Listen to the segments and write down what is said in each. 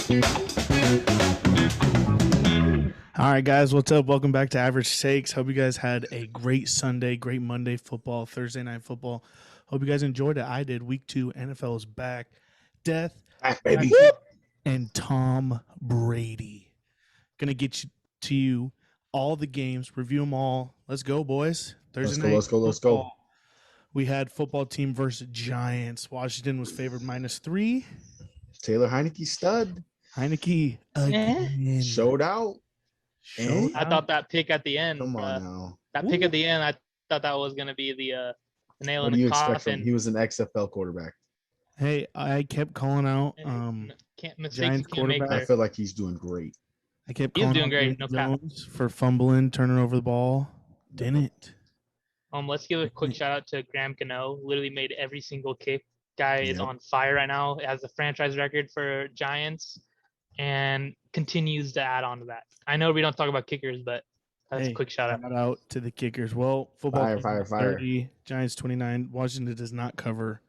All right, guys, what's up? Welcome back to Average Takes. Hope you guys had a great Sunday, great Monday football, Thursday night football. Hope you guys enjoyed it. I did. Week 2, NFL is back. Death, Back, baby. and Tom Brady. Gonna get to you all the games, review them all. Let's go, boys. Thursday night. Let's go. We had football team versus Giants. Washington was favored -3. Taylor Heineke stud. Heineke again. Showed out. I thought that pick at the end. Come on now. That pick at the end, I thought that was going to be the nail What in do you the expect from coffin. him? He was an XFL quarterback. Hey, I kept calling out Giants quarterback. I feel like he's doing great. I kept He's calling doing out great. Daniel No cap. Jones for fumbling, turning over the ball. Didn't. Let's give a quick shout out to Graham Cano. Literally made every single kick. Guy is on fire right now. Has the franchise record for Giants and continues to add on to that. I know we don't talk about kickers, but that's a quick shout out. Shout out to the kickers. Well, football Fire. 30, Giants 29. Washington does not cover.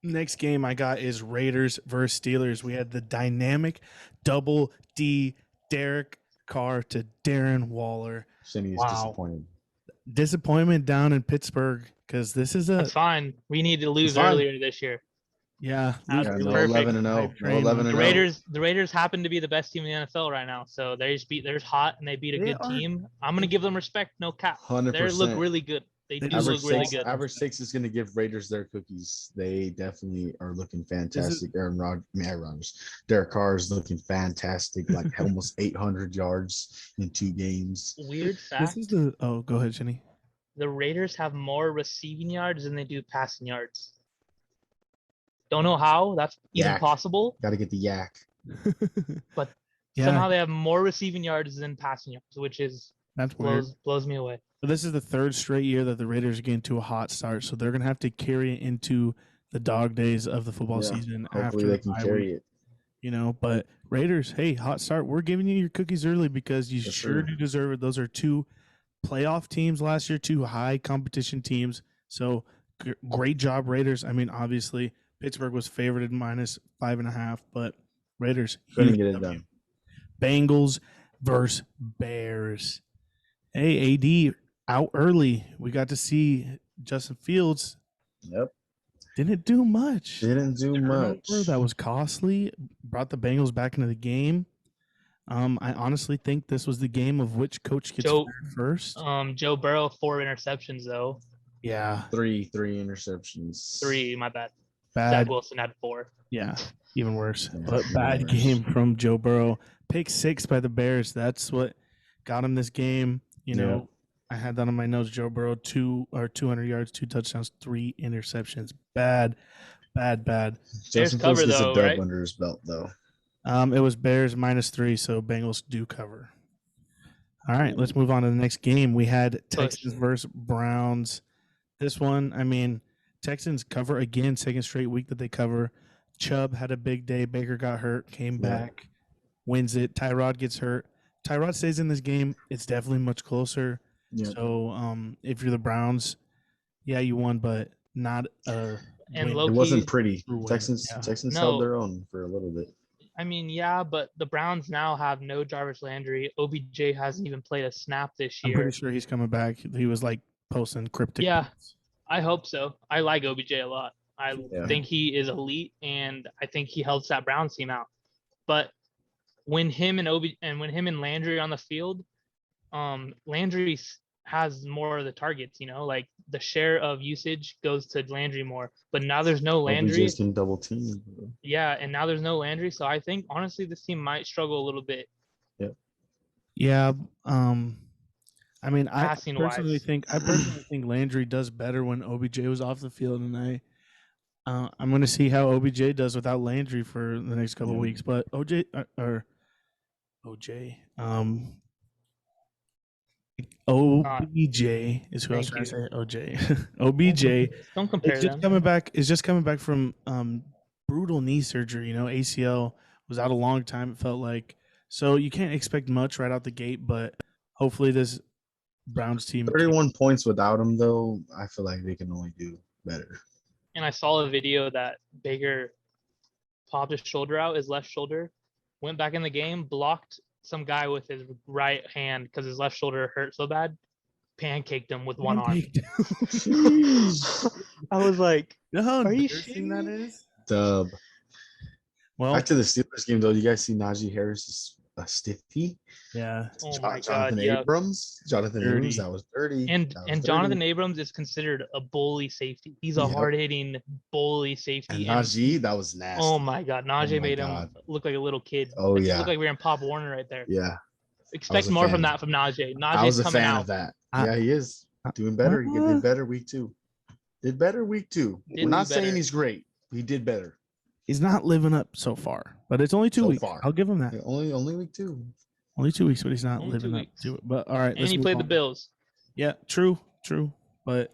Next game I got is Raiders versus Steelers. We had the dynamic double D Derek Carr to Darren Waller. Shinny is disappointed. Disappointment down in Pittsburgh because this is That's fine. We need to lose earlier this year. Yeah, no 11-0. No 11-0. The Raiders happen to be the best team in the NFL right now, so they're hot and they beat a good team. I'm gonna give them respect. No cap. 100%. They look really good. They do look really good. Average 6 is going to give Raiders their cookies. They definitely are looking fantastic. Aaron Rodgers. Derek Carr is looking fantastic, like almost 800 yards in 2 games. Weird fact. Go ahead, Jenny. The Raiders have more receiving yards than they do passing yards. Don't know how that's even possible. Got to get the yak. But somehow they have more receiving yards than passing yards, which is blows me away. But this is the 3rd straight year that the Raiders are getting to a hot start, so they're going to have to carry it into the dog days of the football season. Hopefully they can carry it. But Raiders, hey, hot start. We're giving you your cookies early because you sure do deserve it. Those are 2 playoff teams last year, 2 high competition teams. So great job, Raiders. I mean, obviously, Pittsburgh was favored at -5.5, but Raiders couldn't get it done. Bengals versus Bears. Hey, AD out early. We got to see Justin Fields. Yep. Didn't do much. That was costly. Brought the Bengals back into the game. I honestly think this was the game of which coach gets first. Joe Burrow 4 interceptions though. Yeah. 3 interceptions. 3, my bad. Bad. Zach Wilson had 4. Yeah, even worse. But bad game from Joe Burrow. Pick 6 by the Bears. That's what got him this game. I had that on my notes. Joe Burrow 200 yards, 2 touchdowns, 3 interceptions. Bad. Justin Fields gets a dub under his belt though. It was Bears -3, so Bengals do cover. All right, let's move on to the next game. We had Texans versus Browns. This one, I mean, Texans cover again, 2nd straight week that they cover. Chubb had a big day. Baker got hurt, came back, wins it. Tyrod gets hurt. Tyrod stays in this game. It's definitely much closer. Yeah. So if you're the Browns, you won, but not a and win. It wasn't pretty. Texans held their own for a little bit. I mean, but the Browns now have no Jarvis Landry. OBJ hasn't even played a snap this year. I'm pretty sure he's coming back. He was posting cryptic. Yeah, I hope so. I like OBJ a lot. I think he is elite, and I think he helps that Browns team out. But when him and Landry are on the field, Landry has more of the targets. Like the share of usage goes to Landry more. But now there's no Landry. OBJ can double team. Yeah, and now there's no Landry, so I think honestly this team might struggle a little bit. Yeah. I mean, I personally think Landry does better when OBJ was off the field, and I'm going to see how OBJ does without Landry for the next couple of weeks. But OJ is who I was trying to say. OJ, OBJ. Don't compare them. Is just coming back from brutal knee surgery. ACL was out a long time. It felt like so you can't expect much right out the gate, but hopefully this Browns team 31 points without him though. I feel like they can only do better. And I saw a video that Baker popped his shoulder out, his left shoulder, went back in the game, blocked some guy with his right hand because his left shoulder hurt so bad, pancaked him with one arm. I was like, You know how are you embarrassing that shitting me? is? Dub. Well, Back to the Steelers game, though. You guys see Najee Harris is a stiffy? yeah. Oh my God, Jonathan yeah. Abrams. Jonathan Dirty. Abrams, that was dirty. And That was and dirty. Jonathan Abrams is considered a bully safety. He's a Yep. hard-hitting bully safety. And Najee, that was nasty. Oh my God, Najee my made God. him look like a little kid. Oh, It yeah. looked like we were in Pop Warner right there. Yeah. Expect a more fan. from that from Najee. I was Najee's a coming fan out. of that. I- Yeah, he is. Doing better. He did better week 2. Did better week 2. Did We're not do better. saying he's great. He did better. He's not living up so far, but it's only 2 So weeks. far. I'll give him that. Only week 2. Only 2 weeks, but he's not Only living 2 up weeks. to it. But all right, And he played the Bills. Yeah, true. But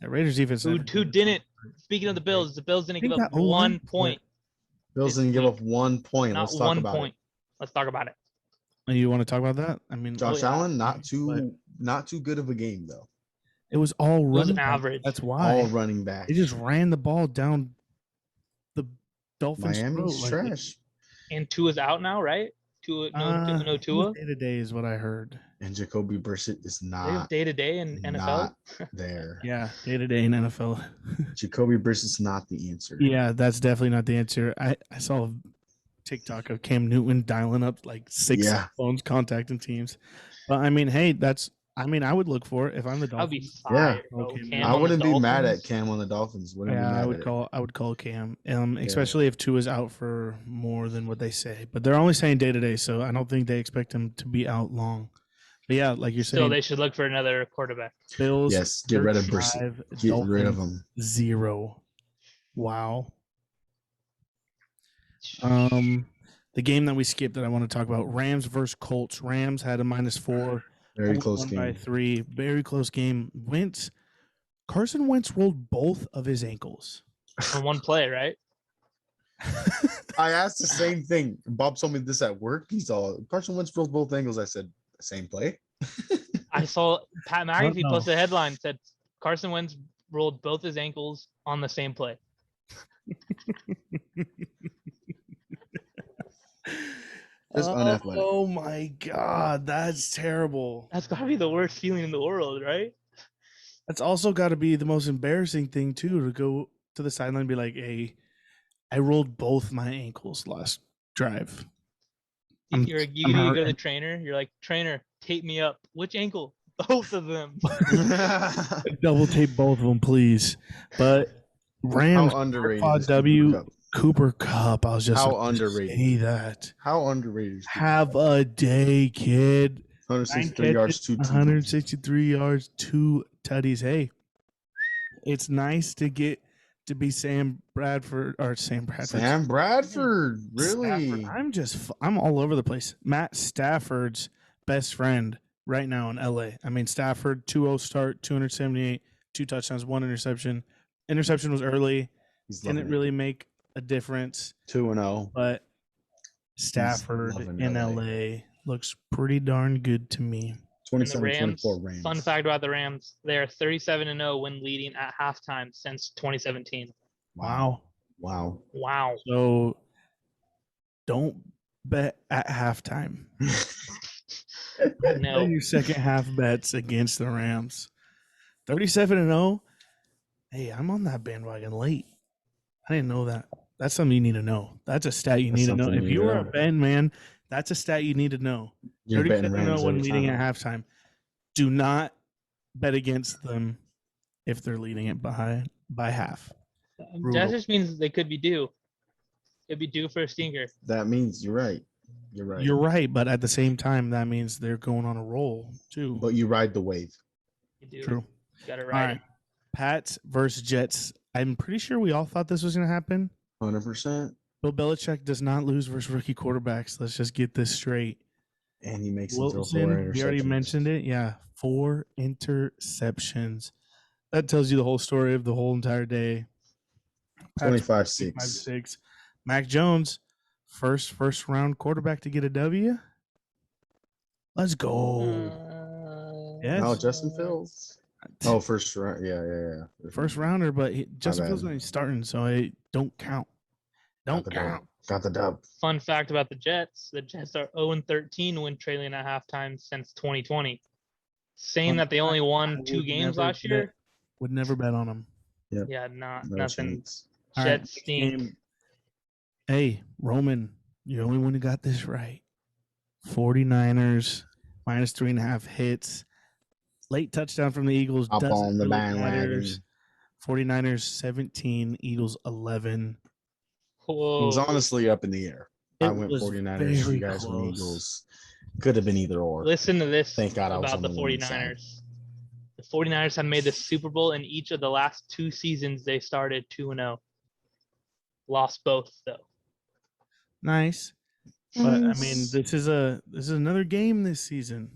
the Raiders defense. Who didn't? Speaking of the Bills didn't think give up that O-line 1 point. Bills didn't give up 1 point. Not Let's talk 1 about point. Let's talk about it. You want to talk about that? I mean, it. Josh yeah. Allen, not too good of a game though. it was all It was running back. average. That's why All running back. they just ran the ball down the Dolphins. Miami's trash. And Tua's out now, right? No Tua. Day to day is what I heard. And Jacoby Brissett is They not have day to day in NFL. not there. Yeah, day to day in NFL. Jacoby Brissett's not the answer. Yeah, that's definitely not the answer. I saw a TikTok of Cam Newton dialing up like 6 Yeah. phones, contacting teams. But I mean, hey, I would look for it if I'm the I'd be Dolphins. fired, bro. Okay, Cam I on the wouldn't be mad Dolphins. at Cam on the Dolphins. Wouldn't be Yeah, mad I at would call Cam, especially if Tua's out for more than what they say. But they're only saying day to day, so I don't think they expect him to be out long. But yeah, like you're Still, saying, they should look for another quarterback. Bills. Yes, get rid of 35, Brissett. Get rid of Dolphins, him. 0. Wow. The game that we skipped that I want to talk about: Rams versus Colts. Rams had a -4. Very only close won game. by 3. Very close game. Carson Wentz rolled both of his ankles. On one play, right? I asked the same thing. Bob told me this at work. He's all Carson Wentz broke both ankles. I said, same play. I saw Pat McAfee no. posted a headline said Carson Wentz rolled both his ankles on the same play. Just unathletic. Oh my God, that's terrible. That's gotta be the worst feeling in the world, right? That's also got to be the most embarrassing thing too, to go to the sideline and be like, "Hey, I rolled both my ankles last drive." I'm You go to hurting. the trainer. You're like, trainer, tape me up. Which ankle? Both of them. Double tape both of them, please. But Rams How underrated Quad is W Cooper Cup. I was just How about to underrated. say that. How underrated is Have a day, kid. 163 9 yards, catches, 2 163 yards, 2 tutties. Hey, it's nice to get to be Sam Bradford. Sam Bradford, really? Stafford. I'm all over the place. Matt Stafford's best friend right now in LA. I mean, Stafford 2-0 start, 278, 2 touchdowns, 1 interception. Interception was early. He's loving Didn't it. really make a difference, 2-0. but Stafford loving in LA. LA looks pretty darn good to me. And the 27-24 Rams. Fun fact about the Rams: they are 37-0 when leading at halftime since 2017. Wow. Wow. Wow. So don't bet at halftime. No. Your second half bets against the Rams. 37-0. Hey, I'm on that bandwagon late. I didn't know that. That's something you need to know. That's a stat you That's need to know. something If you you need are to a know. Ben man, that's a stat you need to know. You're betting 37-0 Rams when every leading time. at halftime. Do not bet against them if they're leading it by half. Brutal. That just means they could be due. Could be due for a stinker. That means you're right. You're right. You're right, but at the same time, that means they're going on a roll too. But you ride the wave. You do. True. You got it All right. right. Pats versus Jets. I'm pretty sure we all thought this was going to happen. 100%. Bill Belichick does not lose versus rookie quarterbacks. Let's just get this straight. And he makes them throw 4 Wilson, interceptions. we already mentioned it. Yeah, 4 interceptions. That tells you the whole story of the whole entire day. 25-6. 5-6. Mac Jones, first round quarterback to get a W. Let's go. Yes. No, Justin Fields. Oh, first round. Yeah. First rounder, but Justin bad. Fields not even starting, so it don't count. Don't count. Got the dub. Fun fact about the Jets are 0-13 when trailing at halftime since 2020. Saying that they only won 2 games last year. Would never bet on them. Yep. Yeah, No nothing. chance. All right, Jets next stink. game. Hey, Roman, you're the only one who got this right. 49ers minus 3.5 hits. Late touchdown from the Eagles. Up doesn't on the really bandwagon. matters. 49ers 17, Eagles 11. Whoa. It was honestly up in the air. I It went was 49ers. very You guys went close. Eagles. Could have been either or. Listen to this Thank God I was about on the the winning side. 49ers. The 49ers have made the Super Bowl in each of the last 2 seasons they started 2-0. Lost both though. Nice. But I mean, this is another game this season.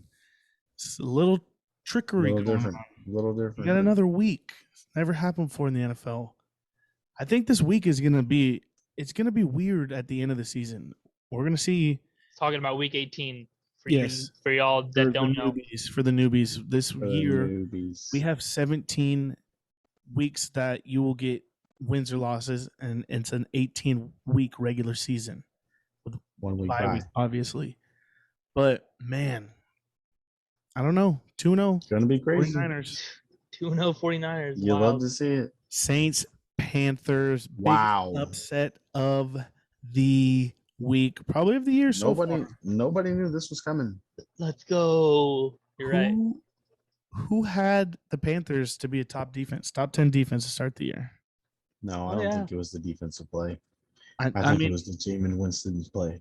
It's a little trickery little going different. on. A little You different. got another week. It's never happened before in the NFL. I think this week is gonna be weird at the end of the season. We're gonna see Talking about week 18 for Yes. for y'all that don't know. For the newbies. This For the year newbies. we have 17 weeks that you will get wins or losses, and it's an 18-week regular season. 1 week Bye bye. week, obviously. But man, I don't know. 2-0 It's gonna be crazy. 49ers. 2-0 49ers. You Wow. love to see it. Saints, Panthers. Wow. Biggest upset of the week, probably of the year so far. Nobody knew this was coming. Let's go. You're right. Who had the Panthers to be a top 10 defense to start the year? No, I don't think it was the defensive play. I think it was the Jameis Winston's play.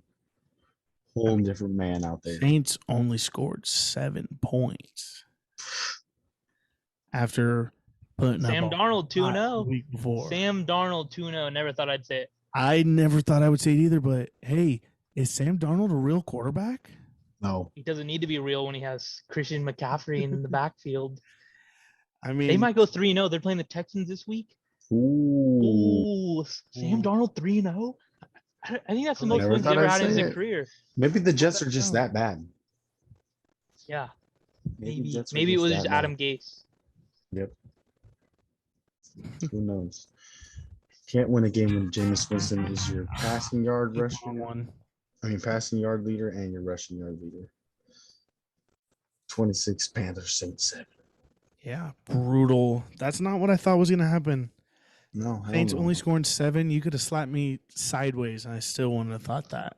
Whole different man out there. Saints only scored 7 points after putting Sam up Darnold 2-0 the week before. Sam Darnold 2-0. Never thought I'd say it. I never thought I would say it either, but hey, is Sam Darnold a real quarterback? No. He doesn't need to be real when he has Christian McCaffrey in the backfield. I mean, They might go 3-0. They're playing the Texans this week. Ooh. Sam Darnold 3-0. I think that's the most Never wins he thought ever I'd had in say his it. career. Maybe the Jets are just that bad. Yeah, Maybe Jets are maybe it was that just bad. Adam Gase. Yep. Who knows? Can't win a game when Jameis Winston is your passing yard passing yard leader and your rushing yard leader. 26 Panthers, Saints 7. Yeah, brutal. That's not what I thought was going to happen. No, Saints only scoring 7. You could have slapped me sideways, and I still wouldn't have thought that.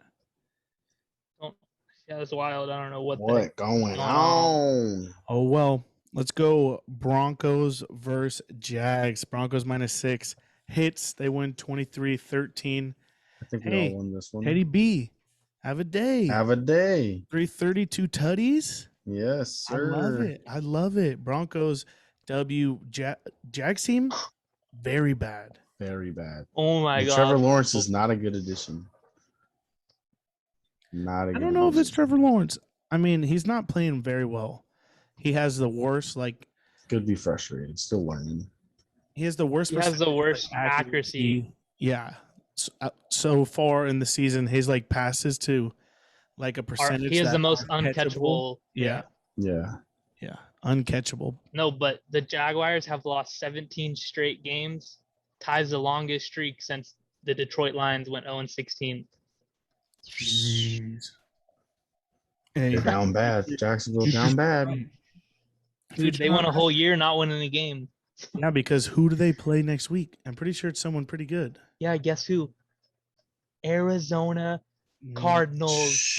Yeah, that's wild. I don't know what going on. Oh, well, let's go Broncos versus Jags. Broncos -6 hits. They win 23-13. I think we all won this one. Teddy B, have a day. 332 tutties. Yes, sir. I love it. Broncos W. Jags team, very bad. Very bad. Oh, my God. Trevor Lawrence is not a good addition. I don't know if it's Trevor Lawrence. I mean, he's not playing very well. He has the worst, could be frustrated. Still learning. He has the worst. He has the worst accuracy. Yeah. So far in the season, his passes to a percentage. He has the most uncatchable. Yeah. Uncatchable. No, but the Jaguars have lost 17 straight games. Ties the longest streak since the Detroit Lions went 0-16. Jeez. Hey, they're down bad. Jacksonville down bad. Dude, they won a whole year not winning a game. Yeah, because who do they play next week? I'm pretty sure it's someone pretty good. Yeah, guess who? Arizona Cardinals.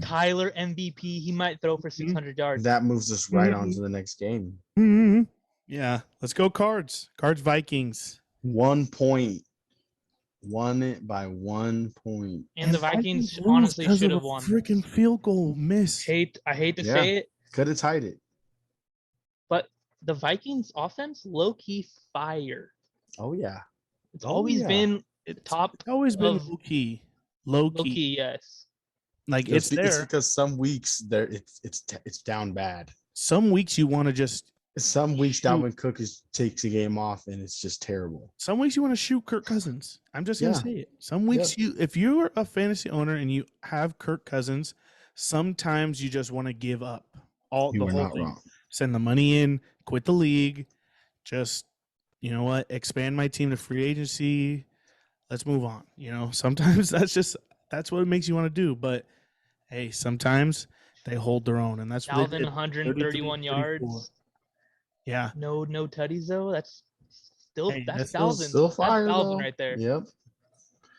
Kyler MVP. He might throw for 600 yards. That moves us right on to the next game. Yeah, let's go Cards. Cards Vikings. 1 point. Won it by 1 point. And the Vikings honestly should have won. Freaking field goal miss. I hate to say it. Could have tied it. But the Vikings offense low-key fire. Oh, yeah. It's always been top. It's always been low-key. Low-key, yes. It's there. It's because some weeks it's down bad. Some weeks you want to just. Some weeks Dalvin Cook takes a game off and it's just terrible. Some weeks you want to shoot Kirk Cousins. I'm just gonna say it. Some weeks if you're a fantasy owner and you have Kirk Cousins, sometimes you just want to give up the whole thing. Wrong. Send the money in, quit the league, just expand my team to free agency. let's move on. Sometimes that's what it makes you want to do. But hey, sometimes they hold their own, and that's what Dalvin they did. 131 yards. Yeah. No tutties though. That's Dalvin. Still fire, that's Dalvin though. right there. Yep.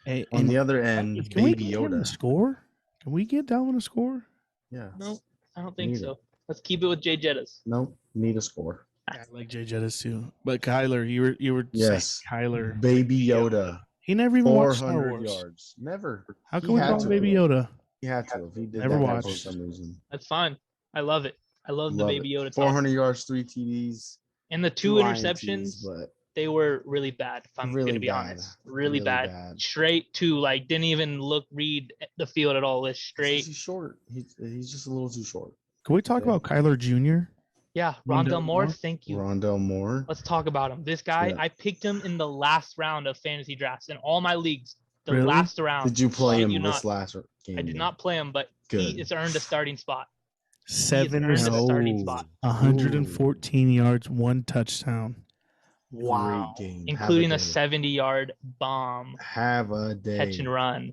Hey, On the other end, can we Baby get him Yoda. a score? Can we get Dalvin a score? Yeah. No, I don't think so. Let's keep it with Jay Jettas. Nope. Need a score. I like Jay Jettas too. But Kyler, you were Yes. saying Kyler. Baby Yoda. He never even watched Star 400 Wars. yards. Never. How can we call him Baby Yoda? He had to. If he did Never that watched. for some reason. That's fine. I love it. I love the Baby Yoda. 400 yards, 3 TDs. And the 2 interceptions, but they were really bad, if I'm going to be honest. Really bad. Straight to, didn't even read the field at all. It's straight. He's short. He's just a little too short. Can we talk about Kyler Jr.? Yeah, Rondell Moore. Thank you. Rondell Moore. Let's talk about him. This guy, I picked him in the last round of fantasy drafts in all my leagues. Last round. Did you play him this last game? I did not play him, but he has earned a starting spot. 114 yards, 1 touchdown. Wow. Great game. Including a 70-yard bomb. Have a day. Catch and run.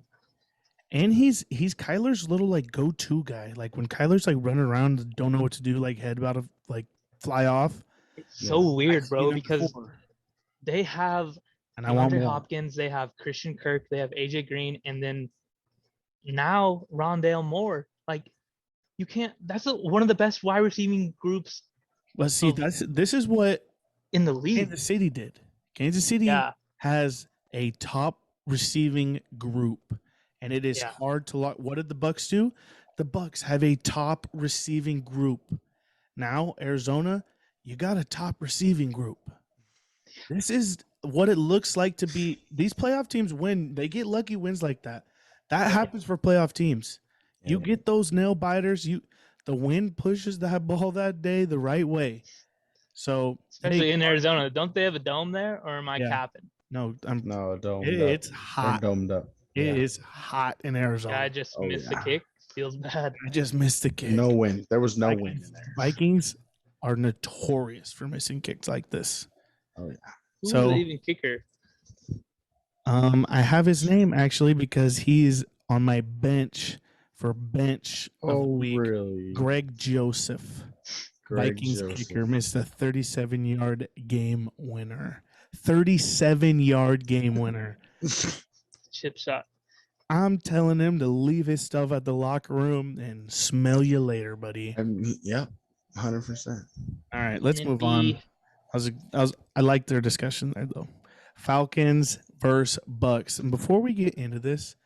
And he's Kyler's little go-to guy. When Kyler's running around, don't know what to do, head about to fly off. It's so weird, bro, because they have DeAndre Hopkins, they have Christian Kirk, they have AJ Green, and then now Rondell Moore. You can't. That's one of the best wide receiving groups. Well, see, this is what in the league Kansas City did. Kansas City has a top receiving group, and it is hard to lock. What did the Bucs do? The Bucs have a top receiving group. Now Arizona, you got a top receiving group. This is what it looks like to be. These playoff teams win. They get lucky wins like that. That happens for playoff teams. You get those nail biters. The wind pushes that ball that day the right way. So especially in Arizona, don't they have a dome there, or am I capping? No, no dome. It's hot. They're domed up. It is hot in Arizona. I just missed the kick. Feels bad. I just missed the kick. No wind. There was no wind in there. Vikings are notorious for missing kicks like this. Oh yeah. Who's the even kicker? I have his name actually because he's on my bench. For bench of the week, really? Greg Joseph, Vikings kicker, missed a 37-yard game winner. 37-yard game winner. Chip shot. I'm telling him to leave his stuff at the locker room and smell you later, buddy. Yep, 100%. All right, let's move on. I like their discussion there though. Falcons versus Bucs, and before we get into this,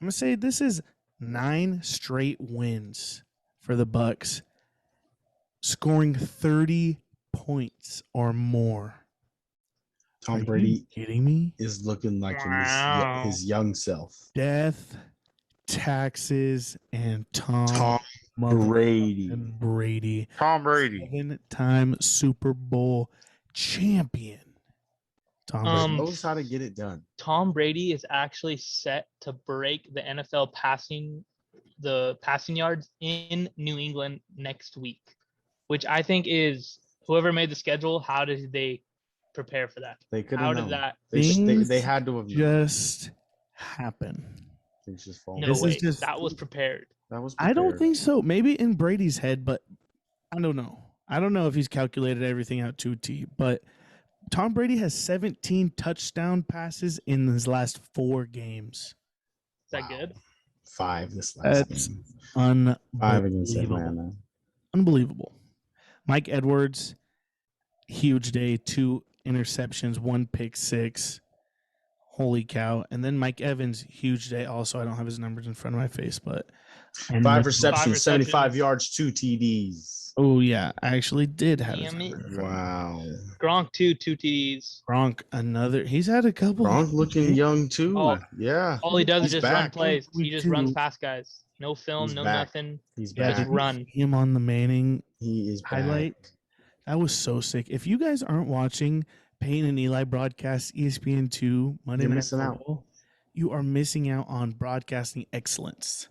I'm gonna say this is 9 straight wins for the Bucs, scoring 30 points or more. Tom Brady kidding me? Is looking like his young self. Death, taxes, and Tom Brady. And Brady. Tom Brady. 7-time Super Bowl champion. Tom Brady knows how to get it done. Tom Brady is actually set to break the NFL passing yards in New England next week, which I think is whoever made the schedule. How did they prepare for that? They could. How did that? They had to have just happen. Things just fall. No way. That was prepared. I don't think so. Maybe in Brady's head, but I don't know. I don't know if he's calculated everything out to a T, but Tom Brady has 17 touchdown passes in his last 4 games. Is that good? 5 this last game. Unbelievable. 5 against Atlanta. Unbelievable. Mike Edwards, huge day. 2 interceptions, 1 pick six. Holy cow. And then Mike Evans, huge day also. I don't have his numbers in front of my face, but 5 receptions, 75 yards, 2 TDs. Oh, yeah. I actually did have his Wow. Gronk, 2 TDs. Gronk, another. He's had a couple. Gronk looking young, too. Yeah. All he does is just run plays. He just runs past guys. No film, nothing. He's back. Just run. Him on the Manning highlight. That was so sick. If you guys aren't watching Payne and Eli broadcast ESPN2 Monday Night Football, you are missing out on broadcasting excellence.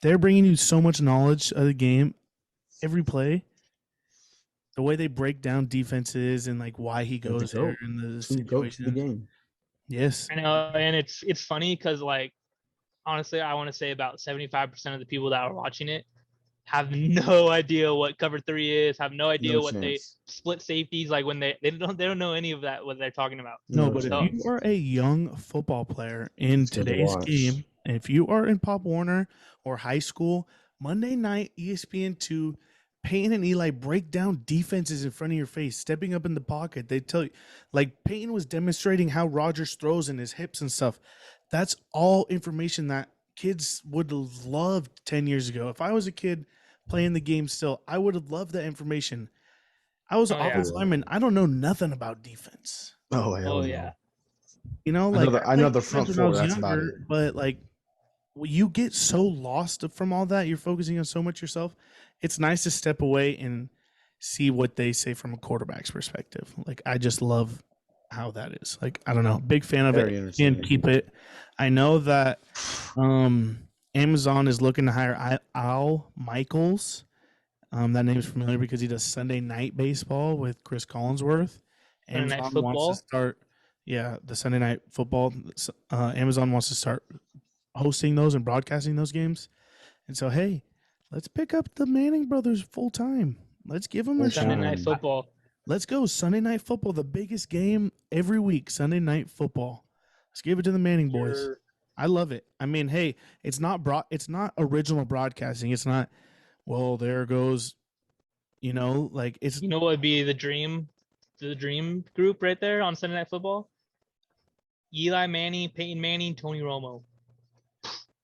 They're bringing you so much knowledge of the game. Every play, the way they break down defenses and why he goes there in the situation. The game. Yes. I know, and it's funny because like honestly, I want to say about 75% of the people that are watching it have no idea what cover 3 is, have no idea No what they chance. split safeties, like when they don't know any of that what they're talking about. No, No but if So you chance. are a young football player in It's good to today's watch. game, and if you are in Pop Warner or high school, Monday night ESPN2, Peyton and Eli break down defenses in front of your face, stepping up in the pocket. They tell you, like Peyton was demonstrating how Rodgers throws in his hips and stuff. That's all information that kids would have loved 10 years ago. If I was a kid playing the game still, I would have loved that information. I was an Oh, yeah. offensive lineman. I don't know nothing about defense. Oh hell oh no. yeah. You know, I like I know played the defense front when I four. was That's about younger, it. but like you get so lost from all that. You're focusing on so much yourself. It's nice to step away and see what they say from a quarterback's perspective. Like I just love how that is. Like I don't know, big fan of Very it. entertaining. And keep it. I know that Amazon is looking to hire Al Michaels. That name's familiar because he does Sunday Night Baseball with Chris Collinsworth. Sunday Night Amazon wants to Football. start, yeah, the Sunday Night Football. Amazon wants to start hosting those and broadcasting those games. And so, hey, let's pick up the Manning brothers full time. Let's give them a Full Sunday shot. Night time. Football. Let's go Sunday Night Football, the biggest game every week. Sunday Night Football. Let's give it to the Manning boys. Sure. I love it. I mean, hey, it's not original broadcasting. It's not. Well, there goes. You know, like it's. You know what would be the dream group right there on Sunday Night Football? Eli Manning, Peyton Manning, Tony Romo.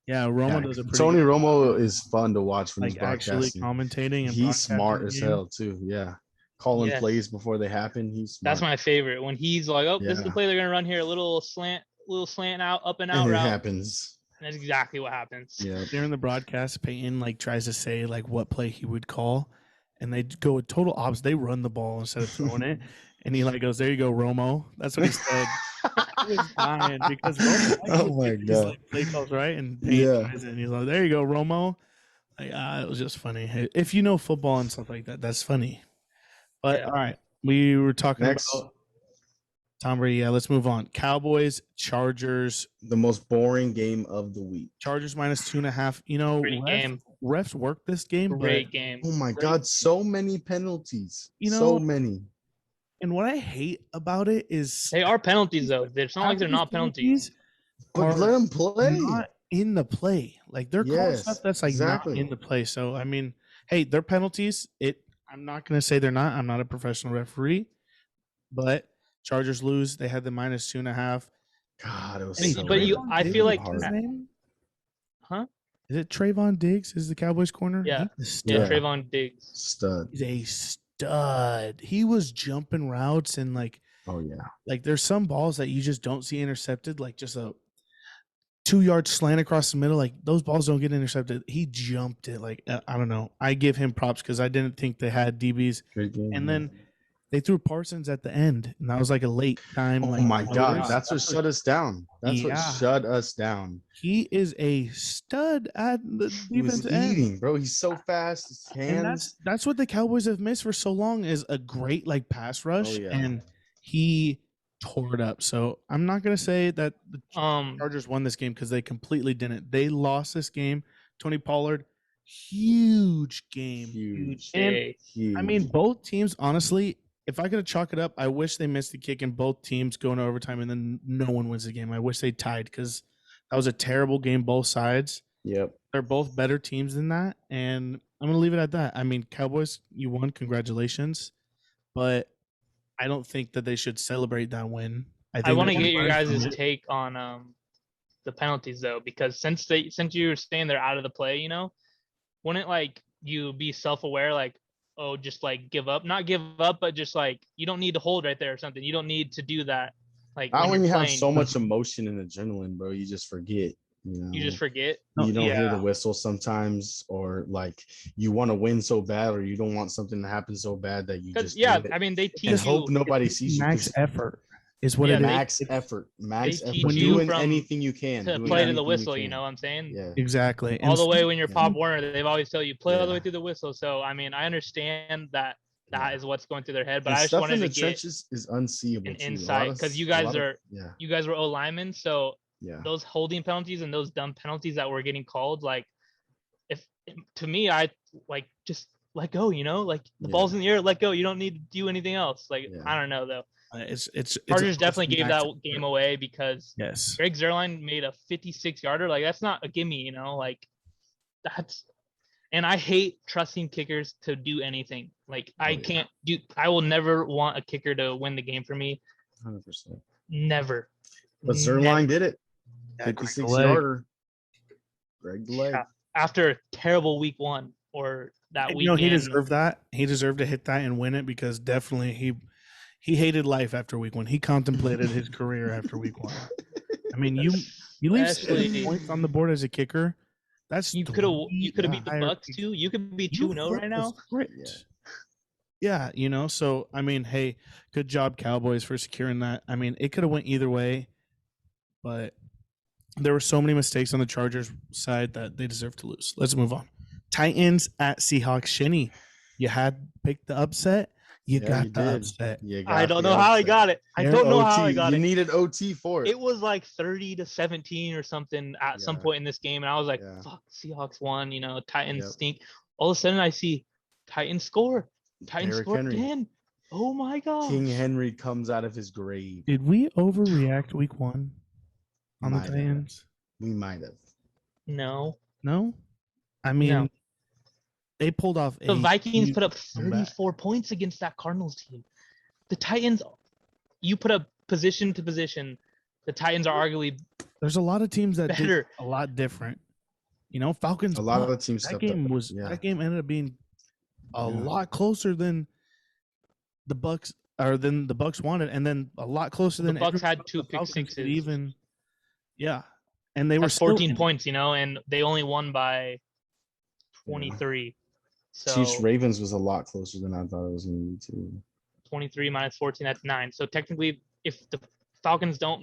Yeah, Romo Yeah, does a pretty Tony good job Romo of, is fun to watch when like he's actually broadcasting. commentating and He's smart broadcasting as the game. hell too. Yeah, calling Yes. plays before they happen. He's smart. That's my favorite. When he's like, "Oh, this is the Yeah. play they're gonna run here. A little slant out, up and out and it route." happens. And that's exactly what happens. Yeah. During the broadcast, Peyton like tries to say like what play he would call, and they go with total opposite. They run the ball instead of throwing it, and he like goes, "There you go, Romo." That's what he said. I was dying because Romo Oh my he's god. like play calls right, and Peyton Yeah. tries it, and he's like, "There you go, Romo." Like it was just funny. Hey, if you know football and stuff like that, that's funny. But Yeah. all right, we were talking Next. about Tom Brady. Yeah, let's move on. Cowboys, Chargers. The most boring game of the week. Chargers minus 2.5. You know, Great game. refs worked this game, Great but game. Oh my Great god, so many penalties. You so know- many. and what I hate about it is They are penalties though. It's not like they're not penalties. But are let them play. not in the play. Like they're calling Yes, stuff that's like exactly. not in the play. So I mean, hey, they're penalties. I'm not gonna say they're not. I'm not a professional referee, but Chargers lose. They had the minus 2.5. God, it was Hey, so but you- bad. I Diggs feel is like- his name? Huh? Is it Trayvon Diggs? Is the Cowboys corner? Yeah. He's a Yeah, Yeah. stud. Trayvon Diggs. Stud. He's a stud. He was jumping routes and like Oh yeah. there's some balls that you just don't see intercepted, like just a 2-yard slant across the middle. Like those balls don't get intercepted. He jumped it. Like I don't know. I give him props because I didn't think they had DBs. Good game. And then they threw Parsons at the end, and that was like a late time. Oh like, my god, notice. that's what shut us down. That's what Yeah. shut us down. He is a stud at the He was defensive end. eating, bro. He's so fast. His And hands. that's what the Cowboys have missed for so long is a great like pass rush, yeah. and he tore it up. So I'm not gonna say that the Chargers won this game because they completely didn't. They lost this game. Tony Pollard, huge game, Huge. And Huge. I mean, both teams, honestly, if I could chalk it up, I wish they missed the kick and both teams go into overtime and then no one wins the game. I wish they tied because that was a terrible game, both sides. Yep. They're both better teams than that. And I'm going to leave it at that. I mean, Cowboys, you won. Congratulations. But I don't think that they should celebrate that win. I want to they get should your learn from guys' it. take on the penalties though, because since you were saying they're out of the play, wouldn't like you be self-aware, like, oh, just like not give up, but just like you don't need to hold right there or something. You don't need to do that. Like Not when you're you have playing, so much emotion and adrenaline, bro. You just forget. you just forget. You don't hear Yeah. the whistle sometimes, or like you want to win so bad, or you don't want something to happen so bad that you Because just yeah, do it I mean they and teach hope you. nobody sees you. Max 'cause effort is what Yeah, it is. Max effort, max they effort. teach you Doing from- anything you can to doing play to anything the you whistle, you can. know what I'm saying? Yeah. Exactly. All the way when you're Yeah. Pop Warner, they've always tell you play all the Yeah. way through the whistle. So I mean, I understand that That is what's going through their head. But And I just stuff wanted in the to get trenches is unseeable an too. insight because you guys were O linemen, so those holding penalties and those dumb penalties that were getting called, like if to me, I like just let go. Like the ball's in the air, let go. You don't need to do anything else. Like I don't know though. It's Chargers definitely gave that game away because yes, Greg Zuerlein made a 56-yarder. Like that's not a gimme, like that's. And I hate trusting kickers to do anything. Like I will never want a kicker to win the game for me. 100%. Never. But Zuerlein did it. 56-yarder. Greg the leg. After a terrible week 1 or that weekend. He deserved that. He deserved to hit that and win it because definitely he hated life after week 1. He contemplated his career after week 1. I mean, you leave 7 points on the board as a kicker. That's you could have beat the Bucks too. You could be 2-0 right now. Yeah, So I mean, hey, good job, Cowboys, for securing that. I mean, it could have went either way, but there were so many mistakes on the Chargers side that they deserve to lose. Let's move on. Titans at Seahawks. Shinny, you had picked the upset. You got the upset. I don't know how I got it. I don't know how I got it. You needed OT for it. It was like 30-17 or something at some point in this game, and I was like, "Fuck, Seahawks won." Titans stink. All of a sudden, I see Titans score. Titans score again. Oh my god! King Henry comes out of his grave. Did we overreact week 1 on the Titans? We might have. No. I mean, they pulled off. The Vikings put up 34 points against that Cardinals team. The Titans, you put up position to position. The Titans are arguably. There's a lot of teams that better. did a lot different. Falcons. A lot of the teams. That game ended up being a lot closer than the Bucks wanted, and then a lot closer than the Bucks had 2 pick sixes. Even, and they were 14 points, and they only won by 23. So Chiefs Ravens was a lot closer than I thought it was going to be too. 23 minus 14, that's 9. So technically, if the Falcons don't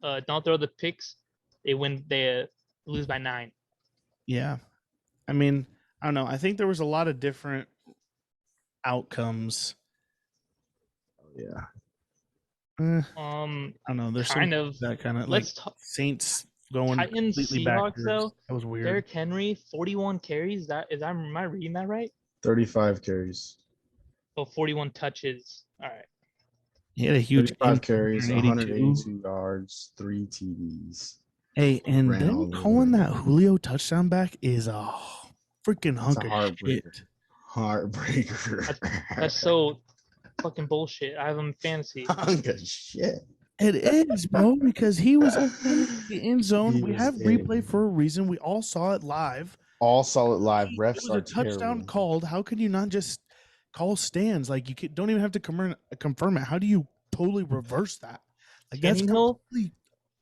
throw the picks, they win. They lose by 9. Yeah, I mean, I don't know. I think there was a lot of different outcomes. Yeah. I don't know. There's kind of that kind of like Saints going Titans completely Seahawks backwards. though. That was weird. Derrick Henry, 41 carries. Am I reading that right? 35 carries. Oh, 41 touches. All right. He had a huge 35 carries, 182 yards, 3 TDs. Hey, and then calling that Julio touchdown back is a freaking hunk of shit. Heartbreaker. That's so fucking bullshit. I have him in fantasy. Hunk of shit. It is, bro, because he was in the end zone. We have replay for a reason. We all saw it live. All saw it live. Refs are a touchdown called. How could you not just call stands? Like you don't even have to confirm it. How do you totally reverse that? Like that's completely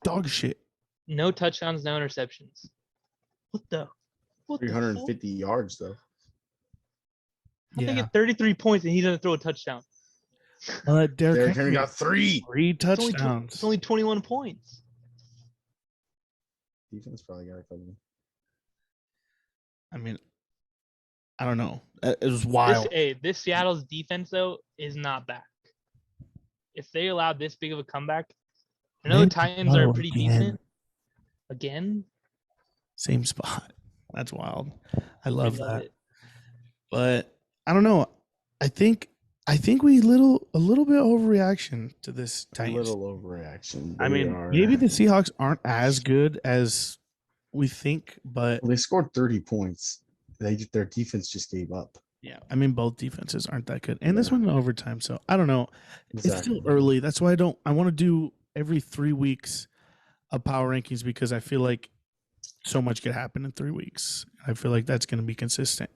dog shit. No touchdowns, no interceptions. What the? 350 yards though. How they get 33 points and he doesn't throw a touchdown? Derrick Henry got 3 touchdowns. It's only 21 points. Defense probably got a couple. I mean, I don't know. It was wild. This Seattle's defense though is not back. If they allowed this big of a comeback, I know the Titans are pretty decent. Again? Same spot. That's wild. I love that. But I don't know. I think we a little bit overreaction to this Titans. A little overreaction. I mean, maybe the Seahawks aren't as good as we think, but they scored 30 points. Their defense just gave up. Yeah, I mean both defenses aren't that good, and this went in overtime. So I don't know. Exactly. It's still early. That's why I want to do every 3 weeks of power rankings because I feel like so much could happen in 3 weeks. I feel like that's going to be consistent.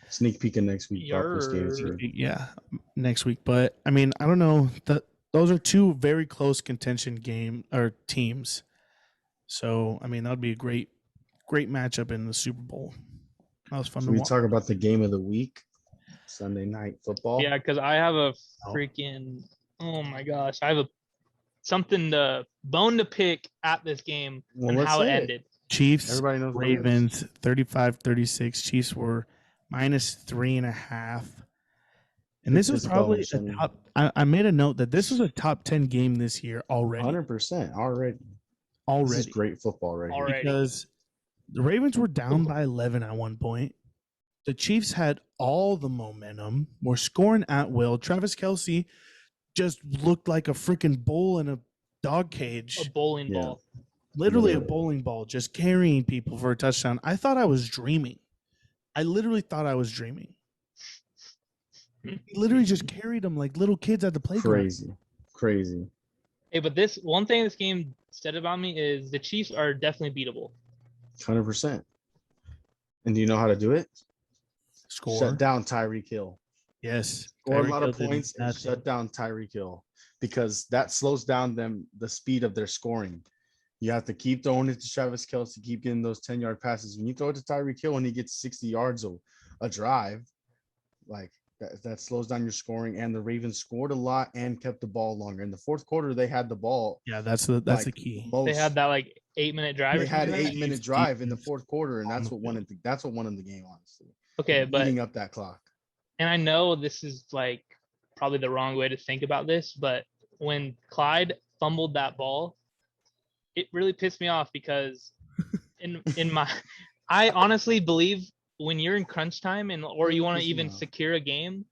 Sneak peek in next week. Yeah, next week. But I mean, I don't know. Those are 2 very close contention teams. So I mean, that would be a great matchup in the Super Bowl. That was fun. Should we talk about the game of the week? Sunday night football. Yeah, because I have a freaking oh my gosh, I have something to bone to pick at this game and how it ended. Chiefs, everybody knows Ravens, 35-36. Chiefs were -3.5. And this was It's probably going, a top. I made a note that this was a top 10 game this year already. 100% already. This is great football right here. Because the Ravens were down by 11 at one point. The Chiefs had all the momentum, were scoring at will. Travis Kelce just looked like a freaking bull in a dog cage. A bowling ball. Literally a bowling ball, just carrying people for a touchdown. I thought I was dreaming. I literally thought I was dreaming. He literally just carried them like little kids at the playground. Crazy. Hey, but this one thing this game said about me is the Chiefs are definitely beatable. 100%. And do you know how to do it? Score. Shut down Tyreek Hill. Yes. Score a lot of points and shut down Tyreek Hill, because that slows down the speed of their scoring. You have to keep throwing it to Travis Kelce, keep getting those 10-yard passes. When you throw it to Tyreek Hill and he gets 60 yards a drive, like that slows down your scoring. And the Ravens scored a lot and kept the ball longer. In the fourth quarter, they had the ball. Yeah, that's the key. They had that 8-minute drive. They had an 8-minute drive in the fourth quarter, and that's what won the game, honestly. Okay, but eating up that clock. And I know this is probably the wrong way to think about this, but when Clyde fumbled that ball, it really pissed me off, because I honestly believe when you're in crunch time or you want to even secure a game,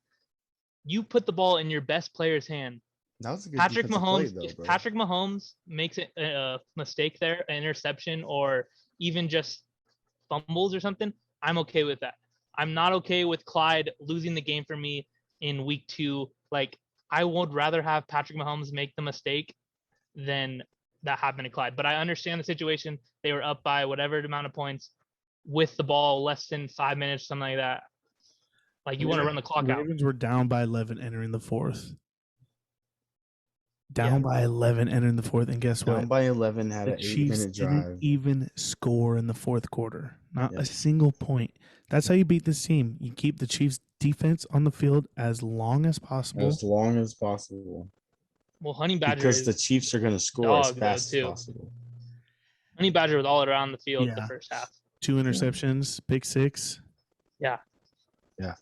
you put the ball in your best player's hand. That was a good Patrick Mahomes. Play, though, if Patrick Mahomes makes a mistake there, an interception, or even just fumbles or something, I'm okay with that. I'm not okay with Clyde losing the game for me in week 2. I would rather have Patrick Mahomes make the mistake than that happen to Clyde. But I understand the situation. They were up by whatever amount of points with the ball, less than 5 minutes, something like that. You want to run the clock out. Ravens were down by 11 entering the fourth. By 11 entering the fourth, and guess what? Down by 11, had an 8-minute drive. Didn't even score in the fourth quarter. Not a single point. That's how you beat this team. You keep the Chiefs' defense on the field as long as possible. Well, Honey Badger, because the Chiefs are going to score as fast as possible. Honey Badger was all around the field the first half. 2 interceptions, pick 6. Yeah.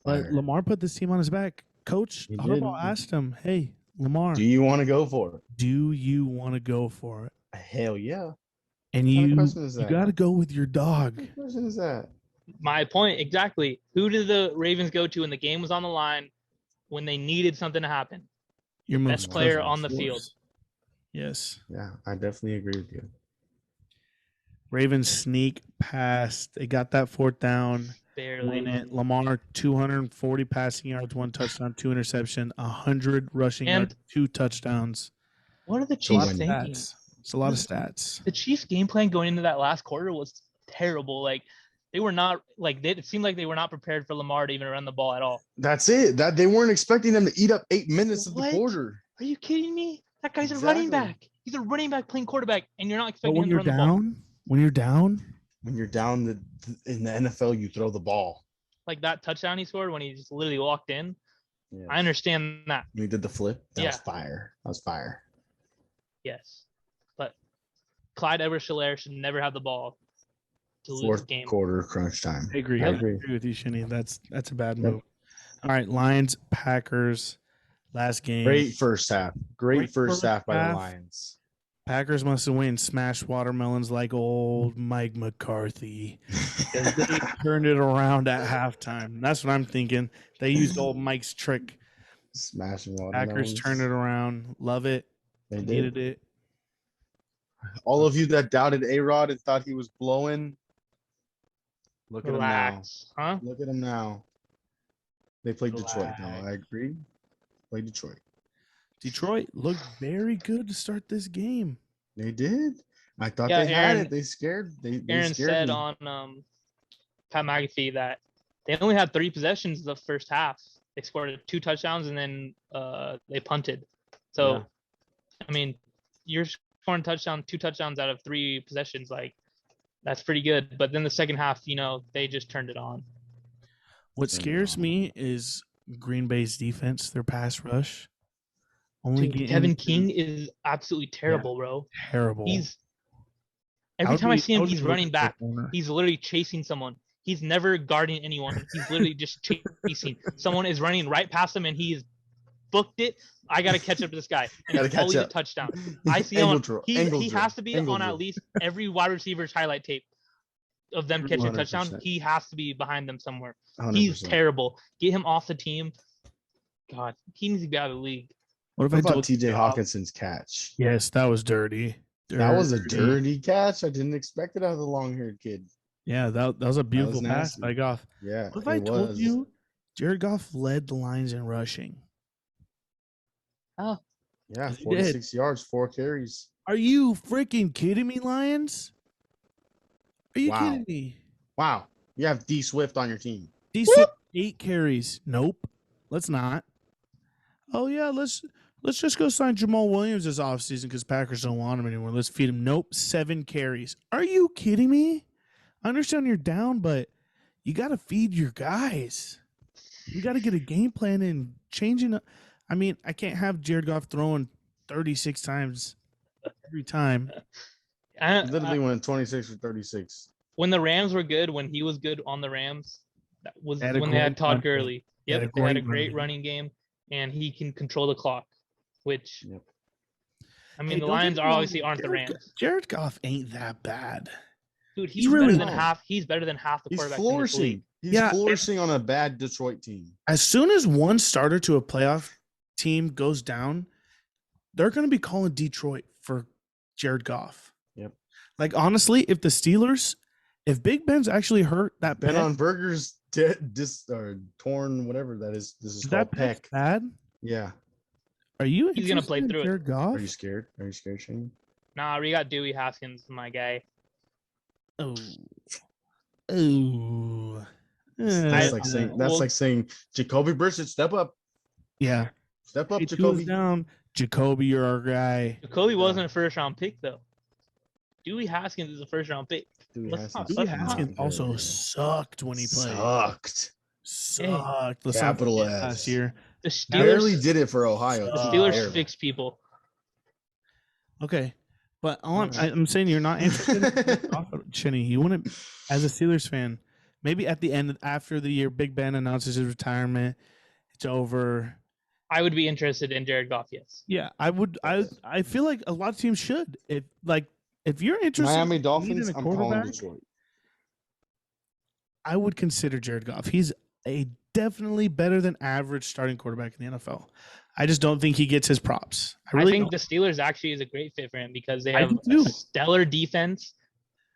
But Lamar put this team on his back. Coach Harbaugh asked him, "Hey, Lamar, do you want to go for it? Do you want to go for it?" Hell yeah. And you got to go with your dog. What question is that? My point, exactly. Who did the Ravens go to when the game was on the line, when they needed something to happen? Your best player on the field. Yes. Yeah, I definitely agree with you. Ravens sneak past. They got that 4th down. Barely. Lamar, 240 passing yards, 1 touchdown, 2 interception, 100 rushing yards, 2 touchdowns. What are the Chiefs thinking? It's a lot of stats. The Chiefs' game plan going into that last quarter was terrible. They were not it seemed like they were not prepared for Lamar to even run the ball at all. That's it. That they weren't expecting them to eat up 8 minutes of the quarter. Are you kidding me? That guy's a running back. He's a running back playing quarterback, and you're not expecting him to run the ball. When you're down in the NFL, you throw the ball. That touchdown he scored when he just literally walked in. Yes. I understand that. When he did the flip, that was fire. Yes, but Clyde Edwards-Helaire should never have the ball to lose the game. 4th quarter crunch time. I agree with you, Shinny. That's a bad move. All right, Lions, Packers, last game. Great first half. Great first half by the Lions. Packers must have went smashed watermelons like old Mike McCarthy. They turned it around at halftime. That's what I'm thinking. They used old Mike's trick. Smashing watermelons. Packers turned it around. Love it. They needed it. All of you that doubted A-Rod and thought he was blowing, look at him now. Huh? Look at him now. They played Detroit, though. I agree. Played Detroit. Detroit looked very good to start this game. They did. I thought they had it. They scared. Aaron said on Pat McAfee that they only had 3 possessions the first half. They scored 2 touchdowns and then they punted. So, I mean, you're scoring 2 touchdowns out of 3 possessions. That's pretty good. But then the second half, they just turned it on. What scares me is Green Bay's defense, their pass rush. Kevin King is absolutely terrible, bro. Terrible. Every time I see him, he's running back. He's literally chasing someone. He's never guarding anyone. He's literally just chasing. Someone is running right past him, and he's booked it. I got to catch up to this guy. And it's always a touchdown. I see him. He has to be on at least every wide receiver's highlight tape of them catching a touchdown. He has to be behind them somewhere. 100%. He's terrible. Get him off the team. God, he needs to be out of the league. What about TJ Hawkinson's catch? Yes, that was dirty. That was a dirty catch. I didn't expect it out of the long-haired kid. Yeah, that was a beautiful pass by Goff. Yeah. What if I told you Jared Goff led the Lions in rushing? Oh. Yeah, 46 yards, 4 carries. Are you freaking kidding me, Lions? Are you kidding me? Wow. You have D Swift on your team. D Swift 8 carries. Nope. Let's not. Oh yeah, let's just go sign Jamal Williams this offseason because Packers don't want him anymore. Let's feed him. Nope. 7 carries. Are you kidding me? I understand you're down, but you got to feed your guys. You got to get a game plan and changing up. I mean, I can't have Jared Goff throwing 36 times every time. He literally went 26 for 36. When the Rams were good, when he was good on the Rams, that was when they had Todd Gurley. Yep, they had a great running game, and he can control the clock, which, I mean, the Lions obviously aren't the Rams. Jared Goff ain't that bad. Dude, he's really better than half. He's better than half the quarterbacks in this league. He's flourishing on a bad Detroit team. As soon as one starter to a playoff team goes down, they're going to be calling Detroit for Jared Goff. Yep. Like, honestly, if Big Ben's actually hurt that Ben on Burger's torn, whatever that is. This is called pec. Bad? Yeah. Are you? He's going to play through Jared Goff? Are you scared? Shane? Nah, we got Dewey Haskins, my guy. Oh. That's like saying Jacoby Brissett, step up. Yeah. Step up, Jacoby. Down. Jacoby, you're our guy. Jacoby wasn't a first-round pick, though. Dewey Haskins is a first-round pick. Dewey Haskins also sucked when he played. Sucked. Capital S. Last year. The Steelers barely did it for Ohio. The Steelers fix people. Okay. But I'm saying you're not interested in Chinny. You want to, as a Steelers fan, maybe at the end, after the year, Big Ben announces his retirement, it's over. I would be interested in Jared Goff, yes. Yeah, I would. I feel like a lot of teams should. If you're interested, Miami Dolphins, I'm calling Detroit. I would consider Jared Goff. He's a definitely better than average starting quarterback in the NFL. I just don't think he gets his props. I think the Steelers actually is a great fit for him because they have a stellar defense.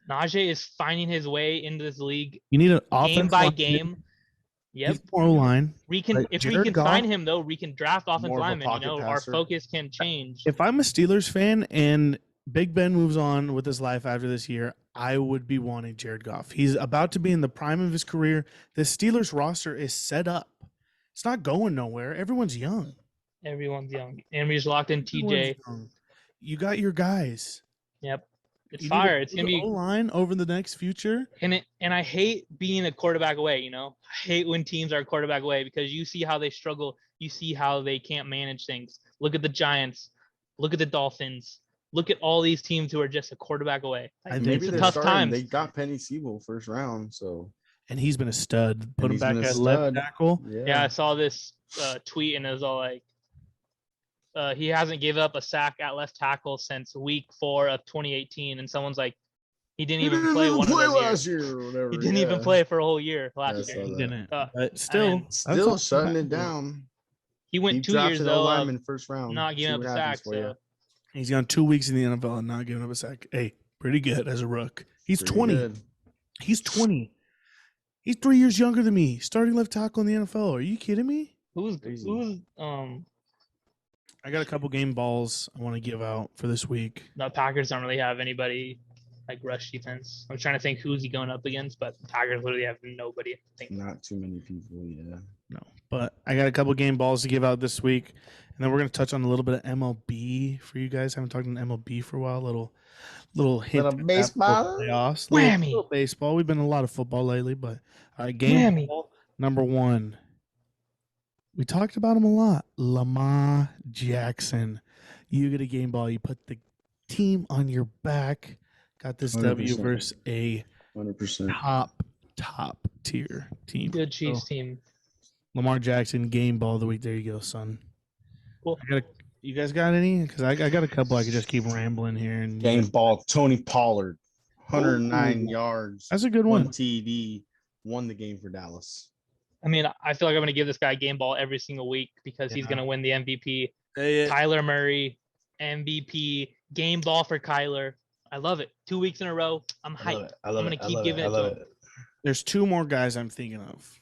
Najee is finding his way into this league. You need an offense game by game. Yep. Line. If we can find him though, we can draft offensive linemen. Our focus can change. If I'm a Steelers fan and Big Ben moves on with his life after this year, I would be wanting Jared Goff. He's about to be in the prime of his career. The Steelers roster is set up. It's not going nowhere. Everyone's young. Everyone's young. And we just locked in TJ. You got your guys. Yep. It's fire. It's gonna be line over the next future. And I hate being a quarterback away, I hate when teams are a quarterback away because you see how they struggle. You see how they can't manage things. Look at the Giants. Look at the Dolphins. Look at all these teams who are just a quarterback away. It's a tough time. They got Penny Sewell first round, so and he's been a stud. Put him back at left tackle. Yeah, I saw this tweet and it was all like, he hasn't given up a sack at left tackle since week 4 of 2018, and someone's like, he didn't even play last year or whatever. He didn't even play for a whole year last year. He didn't. But still shutting it down. He went 2 years though in first round, not giving up a sack. So. He's gone 2 weeks in the NFL and not giving up a sack. Hey, pretty good as a rook. He's 20. Good. He's 20. He's 3 years younger than me. Starting left tackle in the NFL. Are you kidding me? Who's I got a couple game balls I want to give out for this week. The Packers don't really have anybody like rush defense. I'm trying to think who's he going up against, but the Packers literally have nobody. Not too many people, yeah. No, but I got a couple game balls to give out this week, and then we're going to touch on a little bit of MLB for you guys. I haven't talked on MLB for a while. Little hint. Little baseball. Playoffs. Whammy. Little baseball. We've been in a lot of football lately, but all right, game ball number 1. We talked about him a lot. Lamar Jackson. You get a game ball. You put the team on your back. Got this 100%. W versus a 100%. top tier team. Good Chiefs team. Lamar Jackson, game ball of the week. There you go, son. Cool. You guys got any? Because I got a couple. I could just keep rambling here. And Game ball. Tony Pollard, 109 yards. That's a good one. 1 TD, won the game for Dallas. I mean, I feel like I'm going to give this guy game ball every single week because he's going to win the MVP. Kyler Murray, MVP, game ball for Kyler. I love it. 2 weeks in a row. I'm hyped. I'm going to keep giving it to him. There's two more guys I'm thinking of.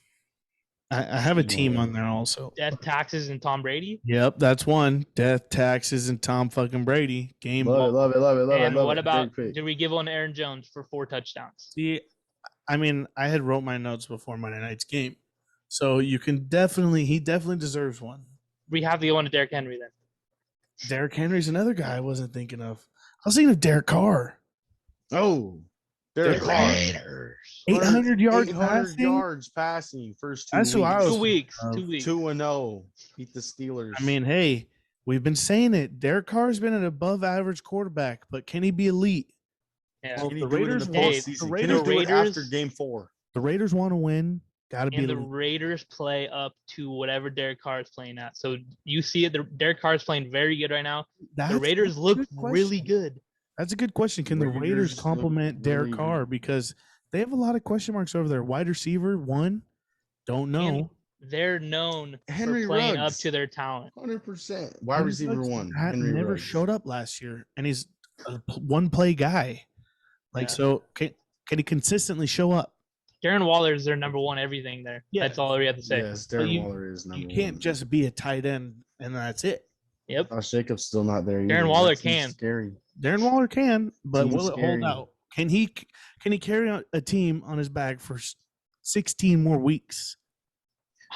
I have a team on there also. Death, taxes, and Tom Brady. Yep, that's one. Death, taxes, and Tom fucking Brady. Game ball. Love it. And what about, did we give one to Aaron Jones for 4 touchdowns? See, I mean, I had wrote my notes before Monday night's game. So he definitely deserves one. We have to go on to Derrick Henry then. Derrick Henry's another guy I wasn't thinking of. I was thinking of Derek Carr. Oh, Derek Carr. 800 yards 800 passing? yards passing first 2 That's weeks. who I was 2 weeks. 2 weeks. 2-0. Beat the Steelers. I mean, hey, we've been saying it. Derek Carr's been an above average quarterback, but can he be elite? Yeah. Well, Can he the do it in Raiders, the postseason? the Can Raiders, he do it after game 4? the Raiders want to win. Got to be And the elite. Raiders play up to whatever Derek Carr is playing at. So you see it. Derek Carr is playing very good right now. The Raiders look really good. That's a good question. Can the Raiders complement Derek Carr? Because they have a lot of question marks over there. Wide receiver, one, don't know. And they're known Henry for playing Ruggs. up to their talent. 100%. Wide receiver one. Henry never Ruggs. showed up last year, and he's a one-play guy. So can he consistently show up? Darren Waller is their number one everything there. Yeah. That's all we have to say. Yes, Darren Waller is number You one. can't just be a tight end and that's it. Yep. Josh Jacobs still not there either. Darren Waller That team's can. Scary. Darren Waller can, but Team's will it scary. hold out? Can he carry out a team on his back for 16 more weeks?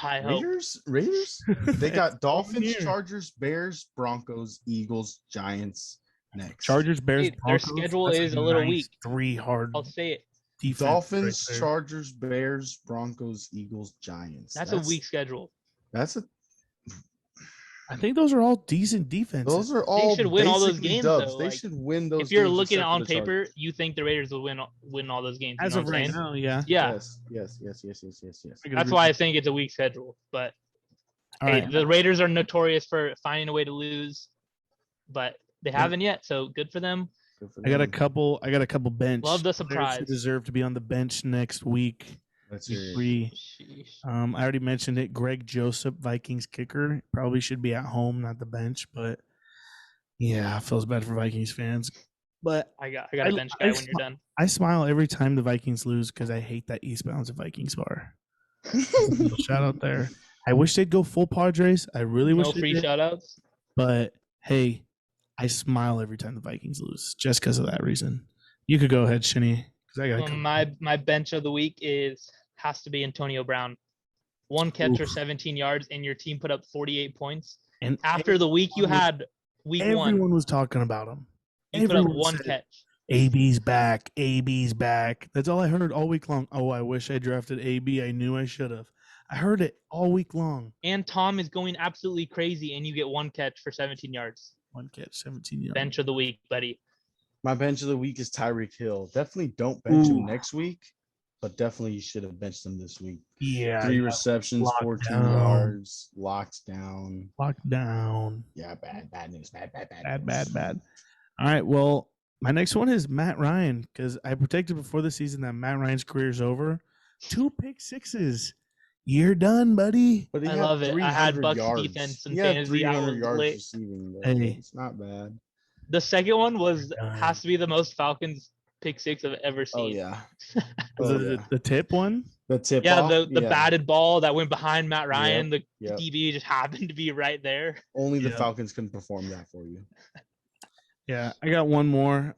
I hope. Raiders? They got Dolphins, year. Chargers, Bears, Broncos, Eagles, Giants next. Chargers, Bears, Hey, their Broncos. schedule That's is a little nice weak. 3 hard I'll say it. defense. Dolphins, right there. Chargers, Bears, Broncos, Eagles, Giants. That's a weak schedule. I think those are all decent defenses. Those are all. should win all those basically games, dubs. though, They like, should win those. If you're games looking except for on the paper, Chargers. you think the Raiders will win all those games. You As know of what I'm right saying? now, yeah. Yeah. Yes. That's why I think it's a weak schedule. But All hey, right. the Raiders are notorious for finding a way to lose, but they haven't yet. So good for them. I got a couple bench. Love the players surprise. who deserve to be on the bench next week. Let's hear it. 3. Sheesh. I already mentioned it. Greg Joseph, Vikings kicker, probably should be at home, not the bench. But yeah, it feels bad for Vikings fans. But I got a bench guy when you're done. I smile every time the Vikings lose because I hate that Eastbound's a Vikings bar. Shout out there. I wish they'd go full Padres. I really wish No they free did. shout outs. But hey, I smile every time the Vikings lose just because of that reason. You could go ahead, Shinny. I got a couple. My bench of the week has to be Antonio Brown. 1 catch for 17 yards, and your team put up 48 points. And After the week you had, week everyone one, was talking about him. you put up Everyone 1 said, catch. AB's back. AB's back. That's all I heard all week long. Oh, I wish I drafted AB. I knew I should have. I heard it all week long. And Tom is going absolutely crazy, and you get 1 catch for 17 yards. 1 catch, 17 yards. Bench of the week, buddy. My bench of the week is Tyreek Hill. Definitely don't bench Ooh. him next week, but definitely you should have benched him this week. Yeah. 3 receptions, Locked 14 down. yards, locked down. Locked down. Yeah, bad news. Bad. Bad. All right. Well, my next one is Matt Ryan because I predicted before the season that Matt Ryan's career is over. 2 pick sixes. You're done, buddy. But he I had love it. I had 300 Bucks yards. defense and He had fantasy. I 300 was yards lit. receiving. Though. Hey. It's not bad. The second one has to be the most Falcons pick six I've ever seen. Oh yeah. The tip one? The tip. Yeah, off? the batted ball that went behind Matt Ryan. Yep, The yep. DB just happened to be right there. Only the Yeah. Falcons can perform that for you. Yeah, I got one more.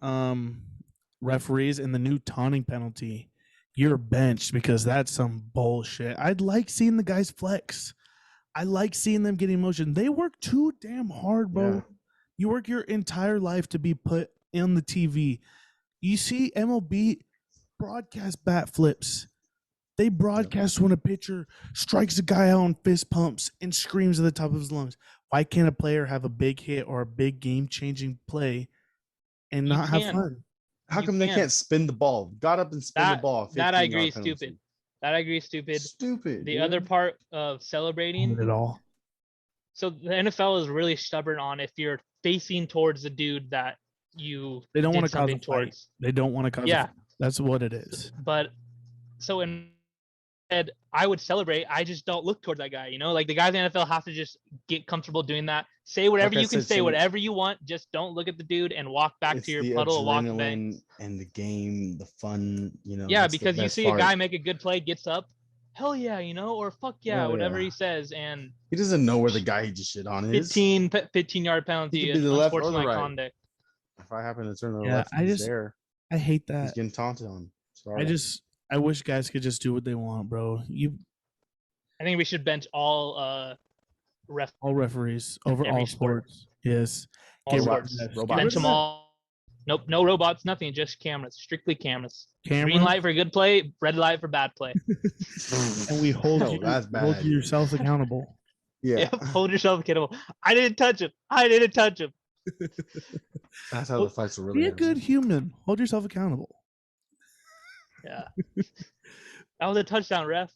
Referees and the new taunting penalty. You're benched because that's some bullshit. I'd like seeing the guys flex. I like seeing them getting motion. They work too damn hard, bro. Yeah. You work your entire life to be put on the TV. You see MLB broadcast bat flips. They broadcast when a pitcher strikes a guy out on fist pumps and screams at the top of his lungs. Why can't a player have a big hit or a big game-changing play and not have fun? How come they can't spin the ball? Got up and spin the ball. That I 15-yard agree is penalty. stupid. That I agree is stupid. Stupid. The other part of celebrating it all. So the NFL is really stubborn on if you're facing towards the dude that you They don't want did to cause a something fight. towards. They don't want to cause a Yeah. fight. That's what it is. But so instead, I would celebrate. I just don't look towards that guy. You know, like the guys in the NFL have to just get comfortable doing that. Say whatever you can say, whatever you want. Just don't look at the dude and walk back to your puddle and walk back. And the game, the fun, you know. Yeah, because you see a guy make a good play, gets up, hell yeah, you know, or fuck yeah, whatever he says, and he doesn't know where the guy he just shit on is. 15-yard penalty is unsportsmanlike conduct. If I happen to turn to the left, I hate that. He's getting taunted on. Sorry. I wish guys could just do what they want, bro. I think we should bench all referees over all sports. Yes. All robots. Bench them all. Nope, no robots, nothing, just cameras, strictly cameras. Green light for good play, red light for bad play. And we hold yourself accountable. Yeah, hold yourself accountable. I didn't touch him. That's how the fights are really. Be a good human. Hold yourself accountable. Yeah. That was a touchdown, ref.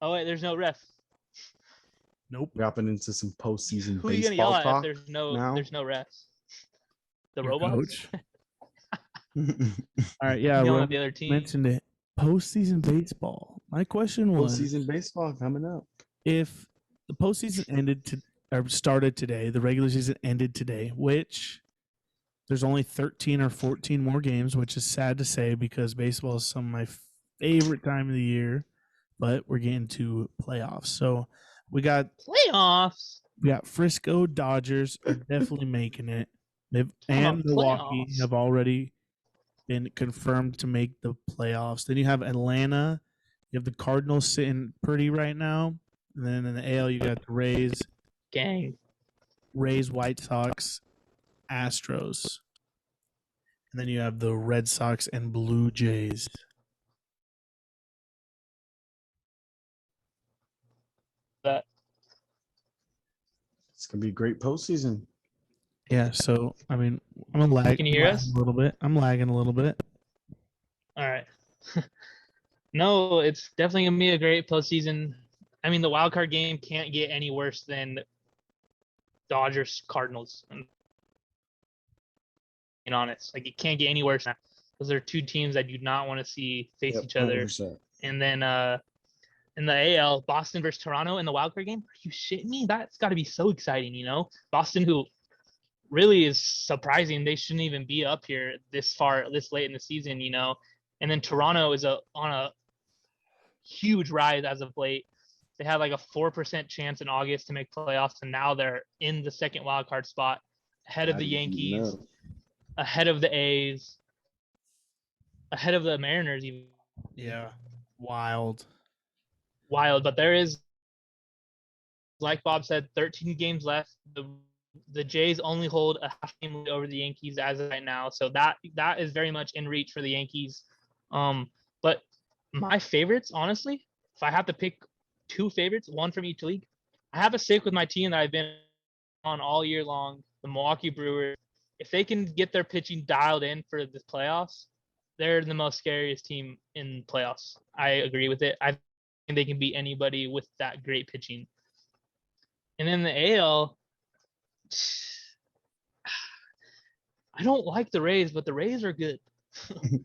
Oh wait, there's no ref. Nope. We're hopping into some postseason baseball. Who are you gonna yell at if there's no refs? The robots. All right, yeah. The other team mentioned it. Postseason baseball. My question was: postseason baseball coming up. If the postseason started today, the regular season ended today, which there's only 13 or 14 more games, which is sad to say because baseball is some of my favorite time of the year. But we're getting to playoffs, so we got playoffs. We got Frisco Dodgers are definitely making it. And Milwaukee have already been confirmed to make the playoffs. Then you have Atlanta. You have the Cardinals sitting pretty right now. And then in the AL, you got the Rays. Gang. Rays, White Sox, Astros. And then you have the Red Sox and Blue Jays. It's going to be a great postseason. Yeah, so, I mean, I'm lagging. Can you hear us? A little bit. I'm lagging a little bit. All right. No, it's definitely going to be a great postseason. I mean, the wild card game can't get any worse than Dodgers Cardinals. I'm being honest. Like, it can't get any worse now. Those are two teams I do not want to see face each other. 100%. And then in the AL, Boston versus Toronto in the wild card game. Are you shitting me? that's got to be so exciting, you know? Boston, who really is surprising. They shouldn't even be up here this late in the season, you know? And then Toronto is on a huge rise as of late. They had like a 4% chance in August to make playoffs, and now they're in the second wild card spot, ahead of the Yankees, ahead of the A's, ahead of the Mariners even. Yeah, wild. But there is, like Bob said, 13 games left. The Jays only hold a half game lead over the Yankees as of right now, so that is very much in reach for the Yankees. But my favorites, honestly, if I have to pick two favorites, one from each league, I have to stick with my team that I've been on all year long, the Milwaukee Brewers. If they can get their pitching dialed in for the playoffs, they're the most scariest team in playoffs. I agree with it. I think they can beat anybody with that great pitching. And then the AL, I don't like the Rays, but the Rays are good.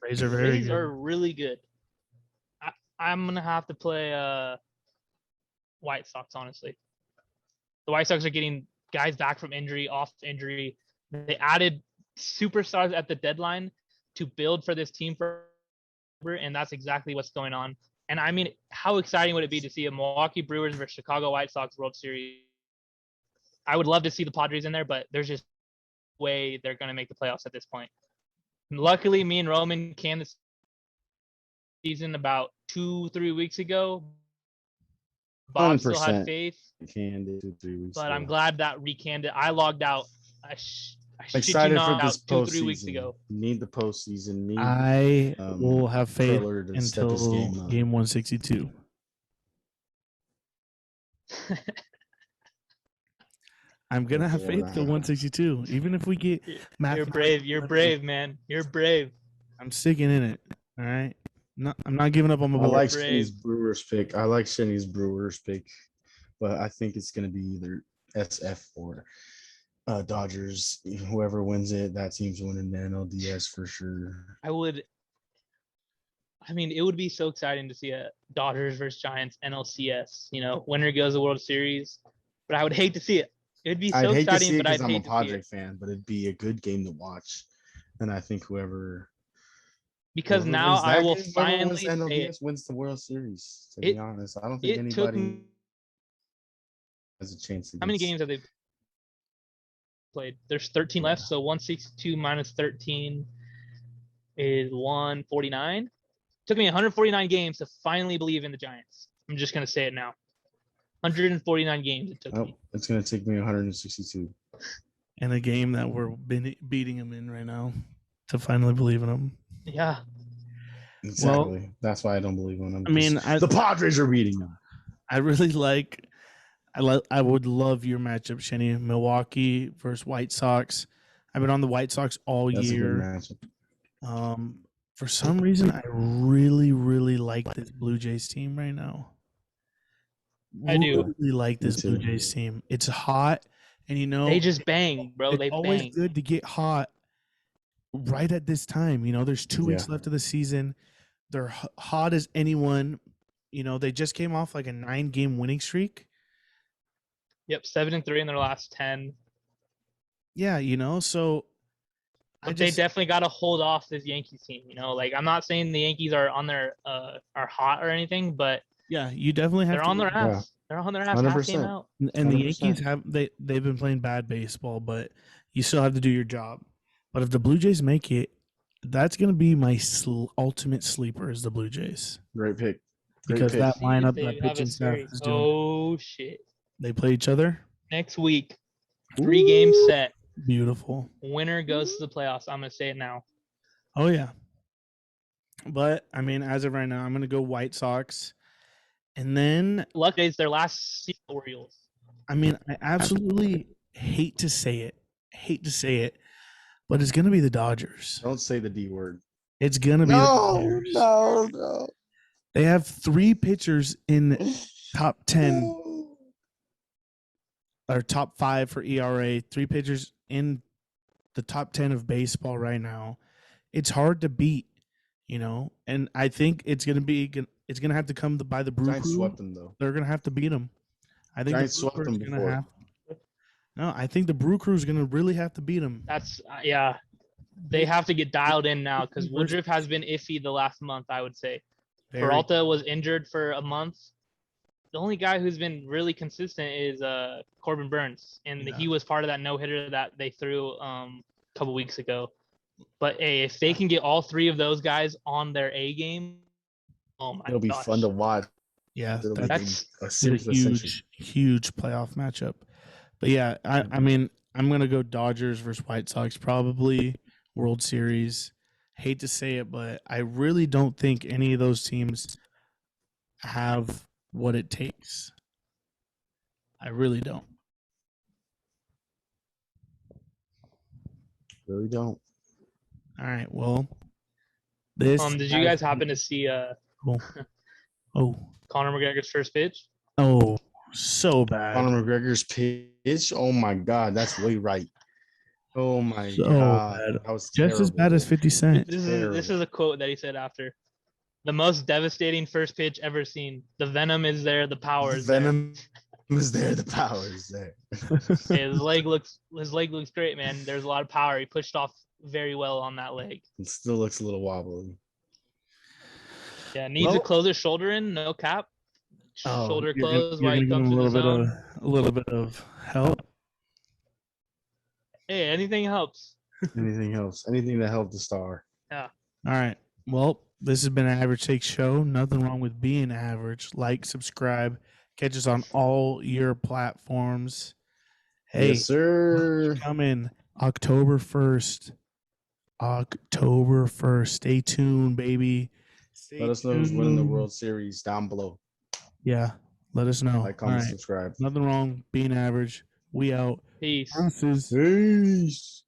Rays are very Rays good. are really good. I'm going to have to play White Sox, honestly. The White Sox are getting guys back from injury, off injury. They added superstars at the deadline to build for this team forever, and that's exactly what's going on. And I mean, how exciting would it be to see a Milwaukee Brewers versus Chicago White Sox World Series? I would love to see the Padres in there, but there's just no way they're going to make the playoffs at this point. Luckily, me and Roman canned the season about 2-3 weeks ago. Bob still had faith. Canned it 2-3 weeks but ago. I'm glad that recanned it. I logged out. I excited for this postseason. 2-3 weeks ago. Need the postseason. I will have faith until game 162. I'm gonna have faith till 162, even if we get. You're brave. You're brave, man. You're brave. I'm sticking in it. All right. No, I'm not giving up on my I board. like Shenny's Brewers pick, but I think it's going to be either SF or Dodgers. Whoever wins it, that team's winning the NLDS for sure. It would be so exciting to see a Dodgers versus Giants NLCS. Winner goes to the World Series, but I would hate to see it. It'd be so I'd hate exciting, to see it but I'd because I'm a hate to see Padre it. fan, but it'd be a good game to watch. And I think whoever Because now I will finally wins say NLDS it. wins the World Series. To be honest, I don't think anybody has a chance. How many games have they played? There's 13 left, so 162 minus 13 is 149. Took me 149 games to finally believe in the Giants. I'm just gonna say it now. 149 games it took me. It's gonna take me 162. In a game that we're beating them in right now to finally believe in them. Yeah. Exactly. Well, that's why I don't believe in them. I mean, the Padres are beating them. I really like. I would love your matchup, Shenny. Milwaukee versus White Sox. I've been on the White Sox all year. That's a good matchup. For some reason, I really, really like this Blue Jays team right now. I do. Really like this Blue Jays team. It's hot, and they just bang, bro. They always bang. Good to get hot right at this time. There's 2 weeks left of the season. They're hot as anyone. They just came off like a 9-game winning streak. Yep, 7-3 in their last 10. Yeah, so they definitely got to hold off this Yankees team. I'm not saying the Yankees are on their are hot or anything, but yeah, you definitely have. They're on their ass. Yeah. They're on their ass. 100%. Half game out. And the Yankees they've been playing bad baseball, but you still have to do your job. But if the Blue Jays make it, that's going to be my ultimate sleeper is the Blue Jays. Great pick. Because that lineup, that pitching staff is doing. Oh shit! They play each other next week. 3-game set. Beautiful. Winner goes to the playoffs. I'm gonna say it now. Oh yeah. But as of right now, I'm gonna go White Sox, and then luckily it's their last season Orioles. I absolutely hate to say it, but it's gonna be the Dodgers. Don't say the D word. It's gonna be the Dodgers. No. They have 3 pitchers in top 10 or top 5 for ERA. 3 pitchers in the top 10 of baseball right now. It's hard to beat, and I think it's gonna have to come by the Brew Giants Crew. swept them though. They're gonna have to beat them. I think Giants swept them before. I think the Brew Crew is gonna really have to beat them. That's They have to get dialed in now because Woodruff has been iffy the last month. I would say. Peralta was injured for a month. The only guy who's been really consistent is Corbin Burns, and he was part of that no-hitter that they threw a couple weeks ago. But hey, if they can get all 3 of those guys on their A game, oh my gosh. It'll be fun to watch. Yeah, that's a huge playoff matchup. But yeah, I'm gonna go Dodgers versus White Sox, probably World Series. Hate to say it, but I really don't think any of those teams have what it takes. I really don't. Really don't. All right. Well, this. Did you guys happen to see Conor McGregor's first pitch? Oh, so bad. Conor McGregor's pitch. Oh my God, that's way right. Oh my God, bad. That was just as bad as 50 Cent. This is a quote that he said after. The most devastating first pitch ever seen. The venom is there. The power is there. Venom is there. The power is there. His leg looks great, man. There's a lot of power. He pushed off very well on that leg. It still looks a little wobbly. Yeah, needs to close his shoulder in. No cap. Shoulder closed while he comes to the zone. A little bit of help. Hey, anything helps. Anything helps. Anything to help the star. Yeah. All right. Well, this has been an Average Take Show. Nothing wrong with being average. Like, subscribe. Catch us on all your platforms. Hey, yes, sir. Coming October 1st. October 1st. Stay tuned, baby. Let us know who's winning the World Series down below. Yeah. Let us know. Like, comment, subscribe. Nothing wrong being average. We out. Peace. Peace.